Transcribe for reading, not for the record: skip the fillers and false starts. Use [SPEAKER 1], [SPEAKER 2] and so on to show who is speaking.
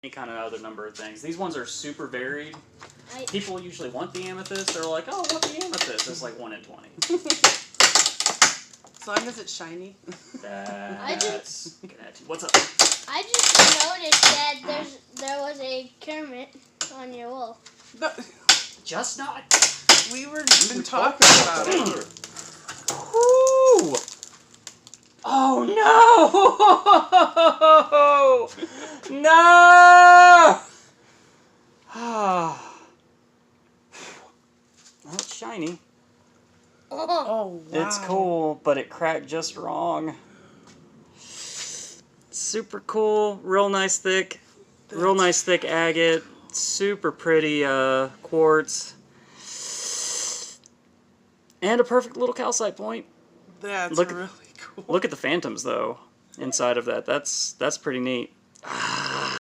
[SPEAKER 1] any kind of other number of things. These ones are super varied. People usually want the amethyst. They're like, oh, I want the amethyst. It's like 1 in 20.
[SPEAKER 2] As long as it's shiny.
[SPEAKER 1] That's what's up?
[SPEAKER 3] I just noticed that there was a Kermit on your wall.
[SPEAKER 1] Just not.
[SPEAKER 2] We were been talking about it.
[SPEAKER 1] Woo! Oh no! No! Ah. Well, it's shiny.
[SPEAKER 3] Oh,
[SPEAKER 2] wow.
[SPEAKER 1] It's cool, but it cracked just wrong. Super cool, real nice thick agate, super pretty quartz, and a perfect little calcite point.
[SPEAKER 2] That's really cool.
[SPEAKER 1] Look at the phantoms though inside of that. That's pretty neat.